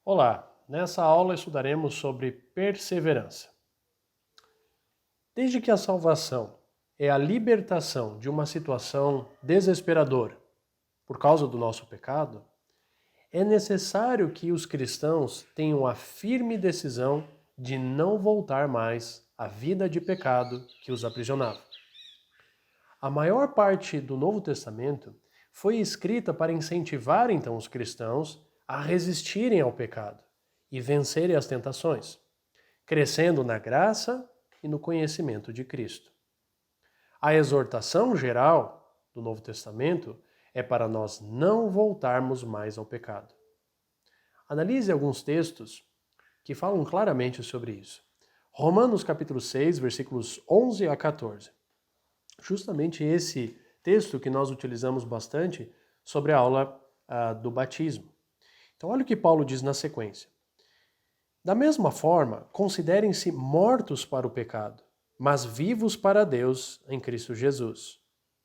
Olá, nessa aula estudaremos sobre perseverança. Desde que a salvação é a libertação de uma situação desesperadora por causa do nosso pecado, é necessário que os cristãos tenham a firme decisão de não voltar mais à vida de pecado que os aprisionava. A maior parte do Novo Testamento foi escrita para incentivar então os cristãos a resistirem ao pecado e vencerem as tentações, crescendo na graça e no conhecimento de Cristo. A exortação geral do Novo Testamento é para nós não voltarmos mais ao pecado. Analise alguns textos que falam claramente sobre isso. Romanos capítulo 6, versículos 11 a 14. Justamente esse texto que nós utilizamos bastante sobre a aula do batismo. Então olha o que Paulo diz na sequência. Da mesma forma, considerem-se mortos para o pecado, mas vivos para Deus em Cristo Jesus.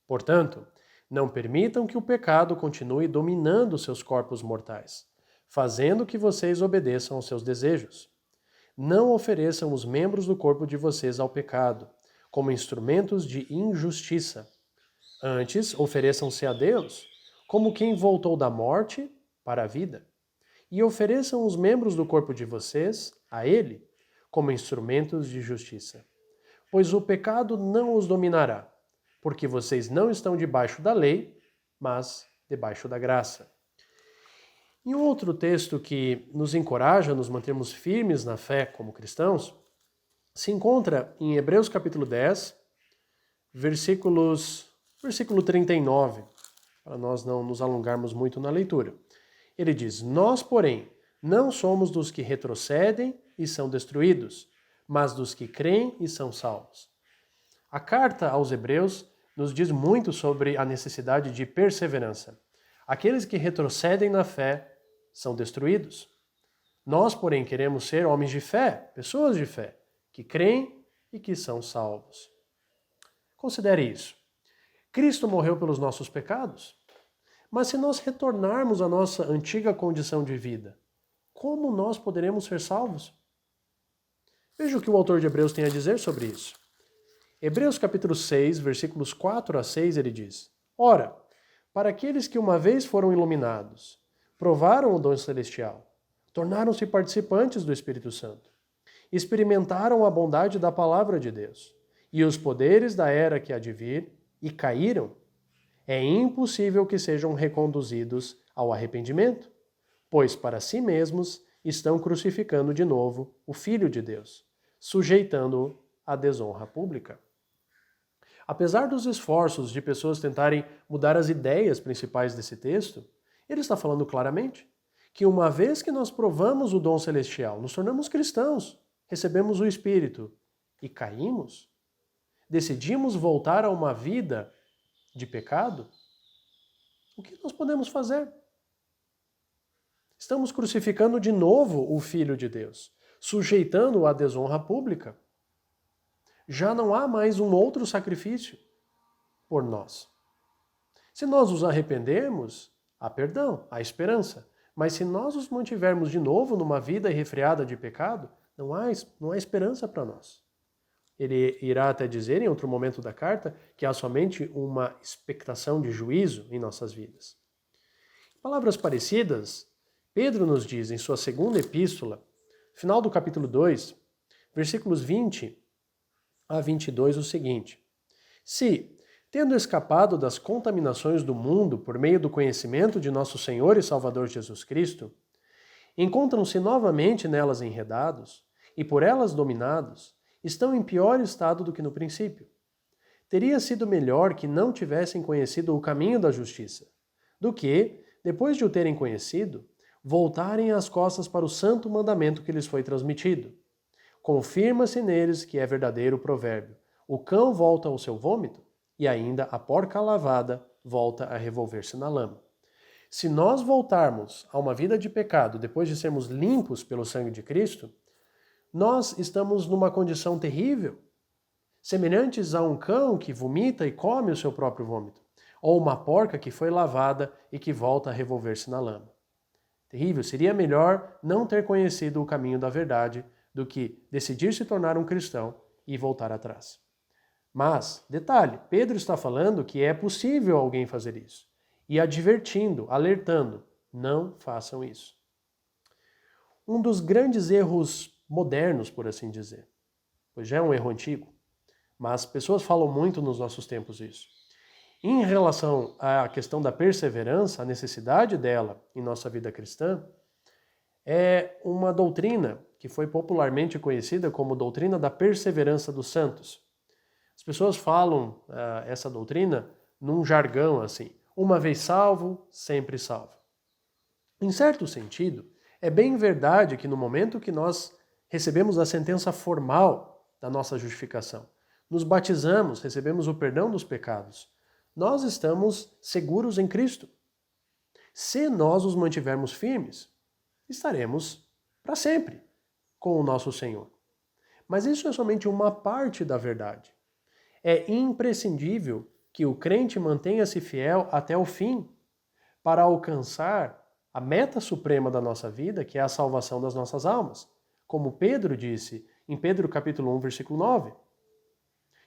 Portanto, não permitam que o pecado continue dominando seus corpos mortais, fazendo que vocês obedeçam aos seus desejos. Não ofereçam os membros do corpo de vocês ao pecado, como instrumentos de injustiça. Antes, ofereçam-se a Deus, como quem voltou da morte para a vida. E ofereçam os membros do corpo de vocês a Ele, como instrumentos de justiça. Pois o pecado não os dominará, porque vocês não estão debaixo da lei, mas debaixo da graça. Em outro texto que nos encoraja a nos mantermos firmes na fé como cristãos, se encontra em Hebreus capítulo 10, versículo 39, para nós não nos alongarmos muito na leitura. Ele diz, nós, porém, não somos dos que retrocedem e são destruídos, mas dos que creem e são salvos. A carta aos Hebreus nos diz muito sobre a necessidade de perseverança. Aqueles que retrocedem na fé são destruídos. Nós, porém, queremos ser homens de fé, pessoas de fé, que creem e que são salvos. Considere isso. Cristo morreu pelos nossos pecados, mas se nós retornarmos à nossa antiga condição de vida, como nós poderemos ser salvos? Veja o que o autor de Hebreus tem a dizer sobre isso. Hebreus capítulo 6, versículos 4 a 6, ele diz, ora, para aqueles que uma vez foram iluminados, provaram o dom celestial, tornaram-se participantes do Espírito Santo, experimentaram a bondade da palavra de Deus e os poderes da era que há de vir e caíram, é impossível que sejam reconduzidos ao arrependimento, pois para si mesmos estão crucificando de novo o Filho de Deus, sujeitando-o à desonra pública. Apesar dos esforços de pessoas tentarem mudar as ideias principais desse texto, ele está falando claramente que uma vez que nós provamos o dom celestial, nos tornamos cristãos, recebemos o Espírito e caímos, decidimos voltar a uma vida de pecado, o que nós podemos fazer? Estamos crucificando de novo o Filho de Deus, sujeitando-o à desonra pública. Já não há mais um outro sacrifício por nós. Se nós nos arrependermos, há perdão, há esperança. Mas se nós nos mantivermos de novo numa vida irrefreada de pecado, não há esperança para nós. Ele irá até dizer, em outro momento da carta, que há somente uma expectação de juízo em nossas vidas. Em palavras parecidas, Pedro nos diz em sua segunda epístola, final do capítulo 2, versículos 20 a 22, o seguinte: se, tendo escapado das contaminações do mundo por meio do conhecimento de nosso Senhor e Salvador Jesus Cristo, encontram-se novamente nelas enredados e por elas dominados, estão em pior estado do que no princípio. Teria sido melhor que não tivessem conhecido o caminho da justiça, do que, depois de o terem conhecido, voltarem as costas para o santo mandamento que lhes foi transmitido. Confirma-se neles que é verdadeiro o provérbio: o cão volta ao seu vômito, e ainda a porca lavada volta a revolver-se na lama. Se nós voltarmos a uma vida de pecado depois de sermos limpos pelo sangue de Cristo, nós estamos numa condição terrível, semelhantes a um cão que vomita e come o seu próprio vômito, ou uma porca que foi lavada e que volta a revolver-se na lama. Terrível. Seria melhor não ter conhecido o caminho da verdade do que decidir se tornar um cristão e voltar atrás. Mas, detalhe, Pedro está falando que é possível alguém fazer isso. E advertindo, alertando, não façam isso. Um dos grandes erros modernos, por assim dizer, pois já é um erro antigo, mas pessoas falam muito nos nossos tempos isso. Em relação à questão da perseverança, a necessidade dela em nossa vida cristã, é uma doutrina que foi popularmente conhecida como doutrina da perseverança dos santos. As pessoas falam essa doutrina num jargão assim, uma vez salvo, sempre salvo. Em certo sentido, é bem verdade que no momento que nós recebemos a sentença formal da nossa justificação, nos batizamos, recebemos o perdão dos pecados, nós estamos seguros em Cristo. Se nós os mantivermos firmes, estaremos para sempre com o nosso Senhor. Mas isso é somente uma parte da verdade. É imprescindível que o crente mantenha-se fiel até o fim para alcançar a meta suprema da nossa vida, que é a salvação das nossas almas. Como Pedro disse em Pedro capítulo 1, versículo 9,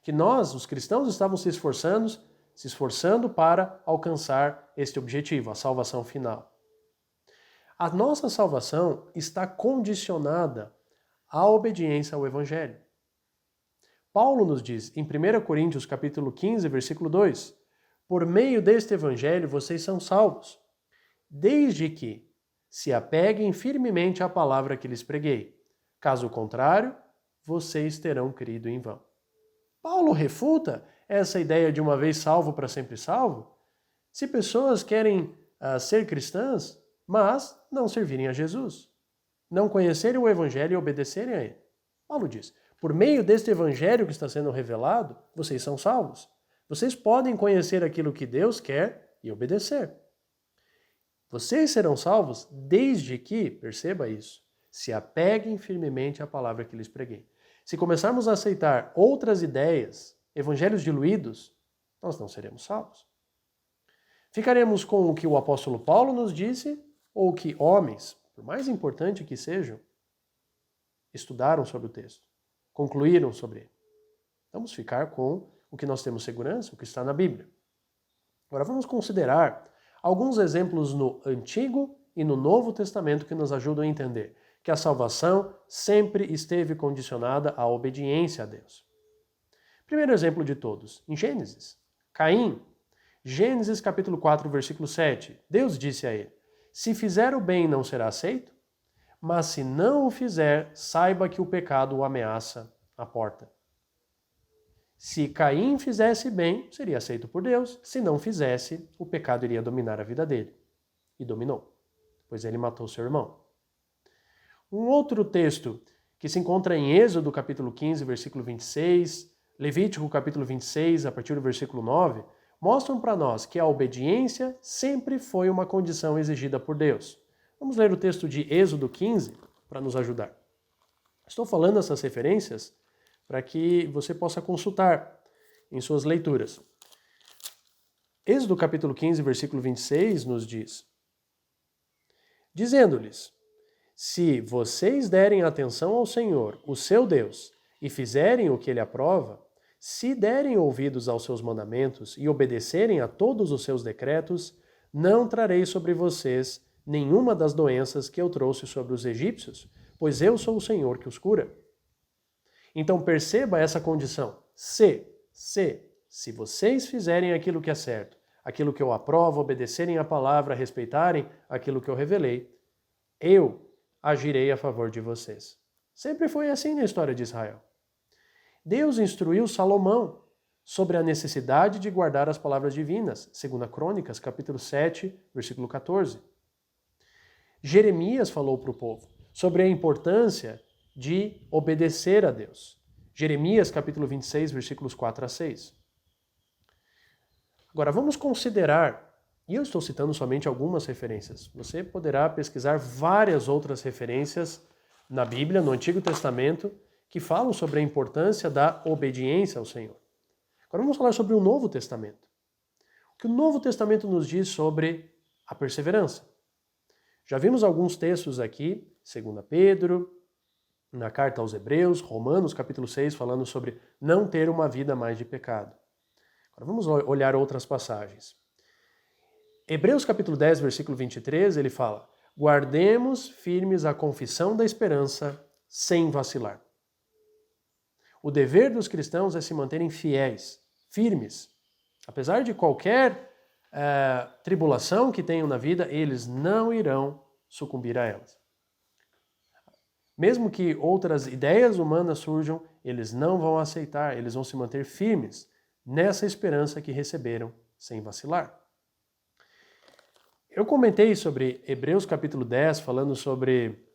que nós, os cristãos, estávamos se esforçando para alcançar este objetivo, a salvação final. A nossa salvação está condicionada à obediência ao Evangelho. Paulo nos diz em 1 Coríntios capítulo 15, versículo 2, por meio deste Evangelho vocês são salvos, desde que se apeguem firmemente à palavra que lhes preguei. Caso contrário, vocês terão crido em vão. Paulo refuta essa ideia de uma vez salvo para sempre salvo, se pessoas querem ser cristãs, mas não servirem a Jesus, não conhecerem o Evangelho e obedecerem a ele. Paulo diz, por meio deste Evangelho que está sendo revelado, vocês são salvos. Vocês podem conhecer aquilo que Deus quer e obedecer. Vocês serão salvos desde que, perceba isso, se apeguem firmemente à palavra que lhes preguei. Se começarmos a aceitar outras ideias, evangelhos diluídos, nós não seremos salvos. Ficaremos com o que o apóstolo Paulo nos disse, ou o que homens, por mais importante que sejam, estudaram sobre o texto, concluíram sobre ele. Vamos ficar com o que nós temos segurança, o que está na Bíblia. Agora vamos considerar alguns exemplos no Antigo e no Novo Testamento que nos ajudam a entender que a salvação sempre esteve condicionada à obediência a Deus. Primeiro exemplo de todos, em Gênesis. Caim, Gênesis capítulo 4, versículo 7. Deus disse a ele, se fizer o bem não será aceito, mas se não o fizer, saiba que o pecado o ameaça à porta. Se Caim fizesse bem, seria aceito por Deus. Se não fizesse, o pecado iria dominar a vida dele. E dominou, pois ele matou seu irmão. Um outro texto que se encontra em Êxodo capítulo 15, versículo 26, Levítico capítulo 26, a partir do versículo 9, mostram para nós que a obediência sempre foi uma condição exigida por Deus. Vamos ler o texto de Êxodo 15 para nos ajudar. Estou falando essas referências para que você possa consultar em suas leituras. Êxodo capítulo 15, versículo 26 nos diz, dizendo-lhes, se vocês derem atenção ao Senhor, o seu Deus, e fizerem o que ele aprova, se derem ouvidos aos seus mandamentos e obedecerem a todos os seus decretos, não trarei sobre vocês nenhuma das doenças que eu trouxe sobre os egípcios, pois eu sou o Senhor que os cura. Então perceba essa condição. Se vocês fizerem aquilo que é certo, aquilo que eu aprovo, obedecerem a palavra, respeitarem aquilo que eu revelei, eu agirei a favor de vocês. Sempre foi assim na história de Israel. Deus instruiu Salomão sobre a necessidade de guardar as palavras divinas, 2 Crônicas, capítulo 7, versículo 14. Jeremias falou para o povo sobre a importância de obedecer a Deus. Jeremias, capítulo 26, versículos 4 a 6. Agora, vamos considerar, e eu estou citando somente algumas referências, você poderá pesquisar várias outras referências na Bíblia, no Antigo Testamento, que falam sobre a importância da obediência ao Senhor. Agora vamos falar sobre o Novo Testamento. O que o Novo Testamento nos diz sobre a perseverança. Já vimos alguns textos aqui, 2 Pedro, na carta aos Hebreus, Romanos capítulo 6, falando sobre não ter uma vida mais de pecado. Agora vamos olhar outras passagens. Hebreus capítulo 10, versículo 23, ele fala: guardemos firmes a confissão da esperança sem vacilar. O dever dos cristãos é se manterem fiéis, firmes. Apesar de qualquer tribulação que tenham na vida, eles não irão sucumbir a elas. Mesmo que outras ideias humanas surjam, eles não vão aceitar, eles vão se manter firmes nessa esperança que receberam sem vacilar. Eu comentei sobre Hebreus capítulo 10, falando sobre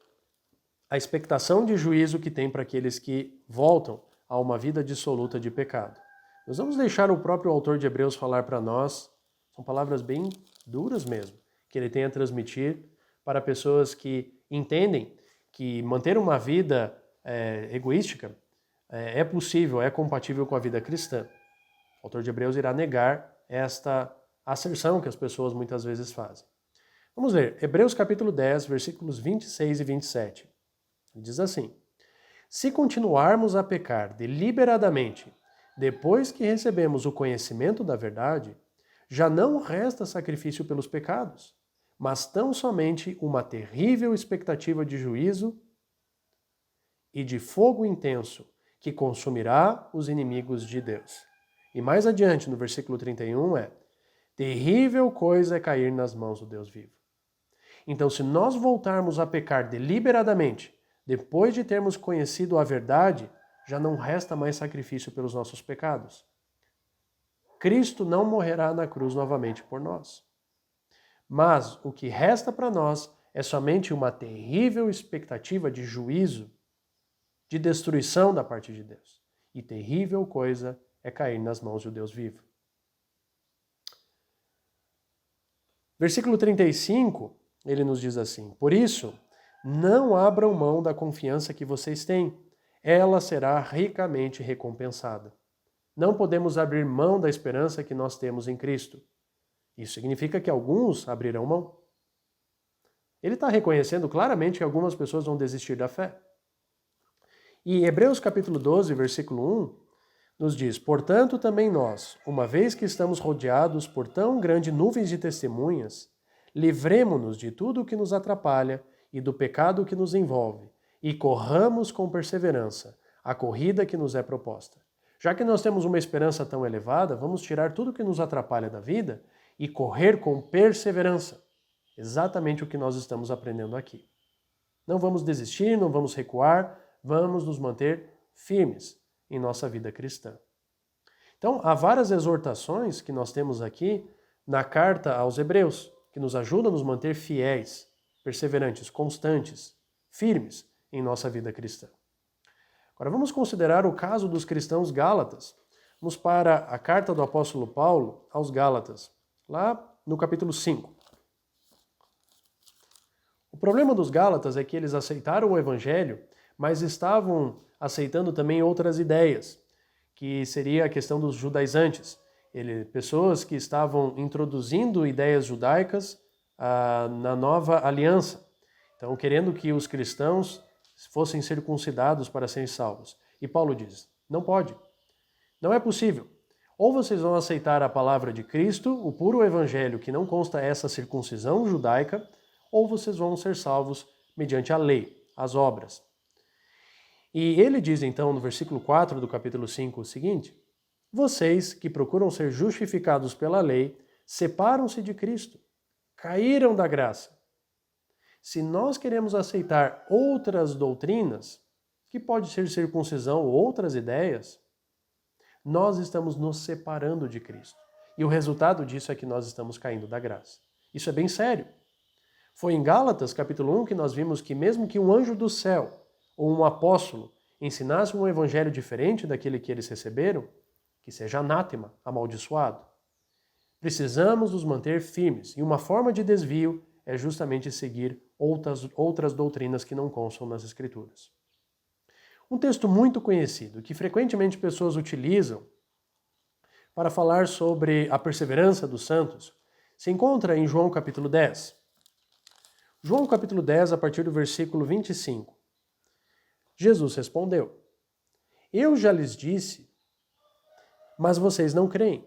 a expectação de juízo que tem para aqueles que voltam a uma vida dissoluta de pecado. Nós vamos deixar o próprio autor de Hebreus falar para nós, são palavras bem duras mesmo, que ele tem a transmitir para pessoas que entendem que manter uma vida egoística é possível, é compatível com a vida cristã. O autor de Hebreus irá negar esta asserção que as pessoas muitas vezes fazem. Vamos ler, Hebreus capítulo 10, versículos 26 e 27. Ele diz assim: se continuarmos a pecar deliberadamente, depois que recebemos o conhecimento da verdade, já não resta sacrifício pelos pecados, mas tão somente uma terrível expectativa de juízo e de fogo intenso que consumirá os inimigos de Deus. E mais adiante, no versículo 31, terrível coisa é cair nas mãos do Deus vivo. Então, se nós voltarmos a pecar deliberadamente, depois de termos conhecido a verdade, já não resta mais sacrifício pelos nossos pecados. Cristo não morrerá na cruz novamente por nós. Mas o que resta para nós é somente uma terrível expectativa de juízo, de destruição da parte de Deus. E terrível coisa é cair nas mãos do Deus vivo. Versículo 35, ele nos diz assim: por isso, não abram mão da confiança que vocês têm, ela será ricamente recompensada. Não podemos abrir mão da esperança que nós temos em Cristo. Isso significa que alguns abrirão mão. Ele está reconhecendo claramente que algumas pessoas vão desistir da fé. E Hebreus capítulo 12, versículo 1, nos diz: portanto, também nós, uma vez que estamos rodeados por tão grande nuvens de testemunhas, livremo-nos de tudo o que nos atrapalha e do pecado que nos envolve, e corramos com perseverança a corrida que nos é proposta. Já que nós temos uma esperança tão elevada, vamos tirar tudo que nos atrapalha da vida e correr com perseverança. Exatamente o que nós estamos aprendendo aqui. Não vamos desistir, não vamos recuar, vamos nos manter firmes em nossa vida cristã. Então, há várias exortações que nós temos aqui na carta aos Hebreus, que nos ajudam a nos manter fiéis, perseverantes, constantes, firmes em nossa vida cristã. Agora vamos considerar o caso dos cristãos gálatas. Vamos para a carta do apóstolo Paulo aos Gálatas, lá no capítulo 5. O problema dos Gálatas é que eles aceitaram o evangelho, mas estavam aceitando também outras ideias, que seria a questão dos judaizantes. Pessoas que estavam introduzindo ideias judaicas na nova aliança. Então, querendo que os cristãos fossem circuncidados para serem salvos. E Paulo diz, não pode. Não é possível. Ou vocês vão aceitar a palavra de Cristo, o puro evangelho que não consta essa circuncisão judaica, ou vocês vão ser salvos mediante a lei, as obras. E ele diz então no versículo 4 do capítulo 5 o seguinte: vocês que procuram ser justificados pela lei, separam-se de Cristo, caíram da graça. Se nós queremos aceitar outras doutrinas, que pode ser circuncisão ou outras ideias, nós estamos nos separando de Cristo. E o resultado disso é que nós estamos caindo da graça. Isso é bem sério. Foi em Gálatas, capítulo 1, que nós vimos que mesmo que um anjo do céu ou um apóstolo ensinasse um evangelho diferente daquele que eles receberam, que seja anátema, amaldiçoado. Precisamos nos manter firmes, e uma forma de desvio é justamente seguir outras doutrinas que não constam nas Escrituras. Um texto muito conhecido, que frequentemente pessoas utilizam para falar sobre a perseverança dos santos, se encontra em João capítulo 10. João capítulo 10, a partir do versículo 25. Jesus respondeu: Eu já lhes disse, mas vocês não creem.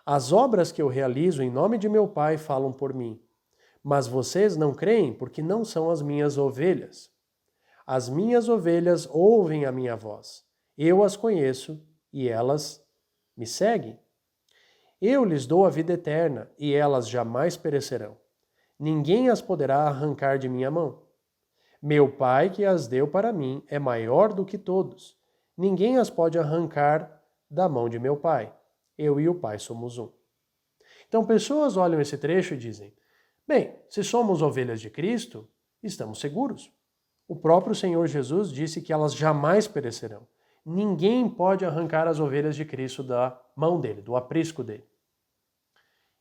As obras que eu realizo em nome de meu Pai falam por mim. Mas vocês não creem porque não são as minhas ovelhas. As minhas ovelhas ouvem a minha voz. Eu as conheço e elas me seguem. Eu lhes dou a vida eterna e elas jamais perecerão. Ninguém as poderá arrancar de minha mão. Meu Pai que as deu para mim é maior do que todos. Ninguém as pode arrancar da mão de meu Pai. Eu e o Pai somos um. Então pessoas olham esse trecho e dizem: bem, se somos ovelhas de Cristo, estamos seguros. O próprio Senhor Jesus disse que elas jamais perecerão. Ninguém pode arrancar as ovelhas de Cristo da mão dele, do aprisco dele.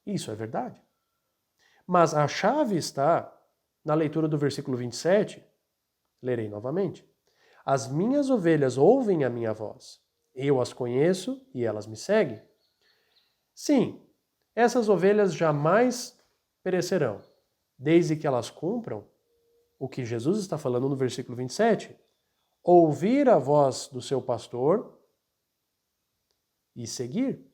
Isso é verdade. Mas a chave está na leitura do versículo 27. Lerei novamente. As minhas ovelhas ouvem a minha voz. Eu as conheço e elas me seguem. Sim, essas ovelhas jamais perecerão, desde que elas cumpram o que Jesus está falando no versículo 27. Ouvir a voz do seu pastor e seguir.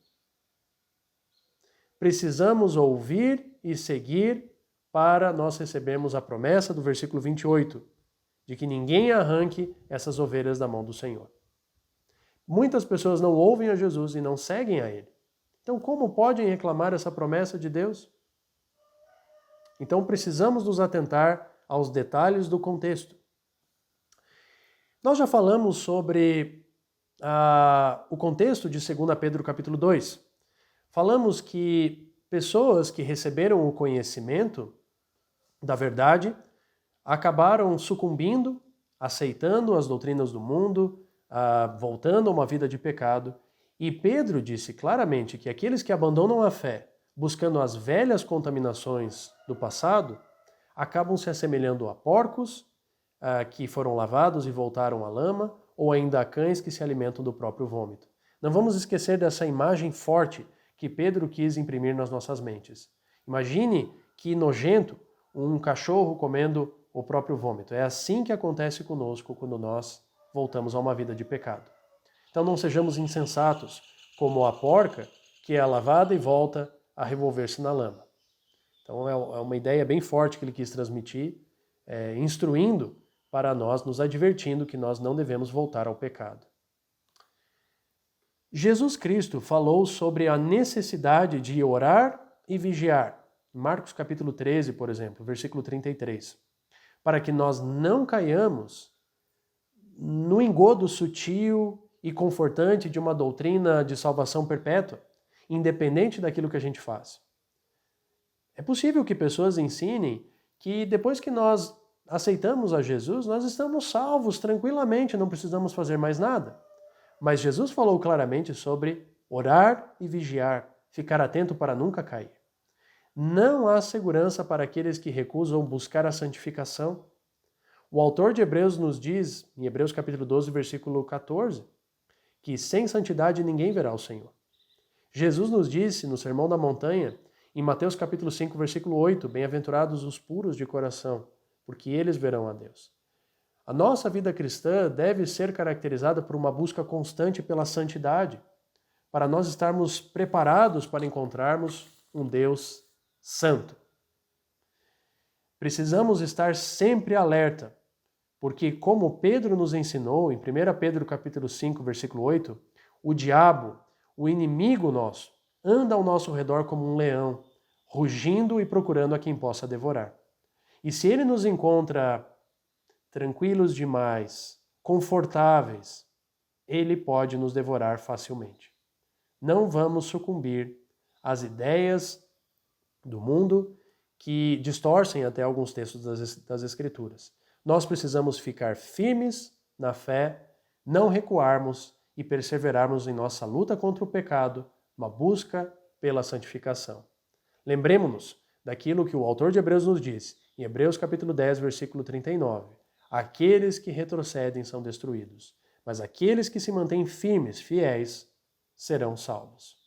Precisamos ouvir e seguir para nós recebermos a promessa do versículo 28, de que ninguém arranque essas ovelhas da mão do Senhor. Muitas pessoas não ouvem a Jesus e não seguem a Ele. Então, como podem reclamar essa promessa de Deus? Então, precisamos nos atentar aos detalhes do contexto. Nós já falamos sobre o contexto de 2 Pedro capítulo 2. Falamos que pessoas que receberam o conhecimento da verdade acabaram sucumbindo, aceitando as doutrinas do mundo, voltando a uma vida de pecado. E Pedro disse claramente que aqueles que abandonam a fé, buscando as velhas contaminações do passado, acabam se assemelhando a porcos que foram lavados e voltaram à lama, ou ainda a cães que se alimentam do próprio vômito. Não vamos esquecer dessa imagem forte que Pedro quis imprimir nas nossas mentes. Imagine que nojento um cachorro comendo o próprio vômito. É assim que acontece conosco quando nós voltamos a uma vida de pecado. Então não sejamos insensatos, como a porca que é lavada e volta a revolver-se na lama. Então é uma ideia bem forte que ele quis transmitir, instruindo para nós, nos advertindo que nós não devemos voltar ao pecado. Jesus Cristo falou sobre a necessidade de orar e vigiar. Marcos capítulo 13, por exemplo, versículo 33. Para que nós não caiamos no engodo sutil e confortante de uma doutrina de salvação perpétua, independente daquilo que a gente faz. É possível que pessoas ensinem que depois que nós aceitamos a Jesus, nós estamos salvos tranquilamente, não precisamos fazer mais nada. Mas Jesus falou claramente sobre orar e vigiar, ficar atento para nunca cair. Não há segurança para aqueles que recusam buscar a santificação. O autor de Hebreus nos diz, em Hebreus capítulo 12, versículo 14, que sem santidade ninguém verá o Senhor. Jesus nos disse no Sermão da Montanha, em Mateus capítulo 5, versículo 8, bem-aventurados os puros de coração, porque eles verão a Deus. A nossa vida cristã deve ser caracterizada por uma busca constante pela santidade, para nós estarmos preparados para encontrarmos um Deus santo. Precisamos estar sempre alerta, porque como Pedro nos ensinou, em 1 Pedro capítulo 5, versículo 8, o diabo, o inimigo nosso, anda ao nosso redor como um leão, rugindo e procurando a quem possa devorar. E se ele nos encontra tranquilos demais, confortáveis, ele pode nos devorar facilmente. Não vamos sucumbir às ideias do mundo que distorcem até alguns textos das Escrituras. Nós precisamos ficar firmes na fé, não recuarmos e perseverarmos em nossa luta contra o pecado, uma busca pela santificação. Lembremos-nos daquilo que o autor de Hebreus nos diz, em Hebreus capítulo 10, versículo 39. Aqueles que retrocedem são destruídos, mas aqueles que se mantêm firmes, fiéis, serão salvos.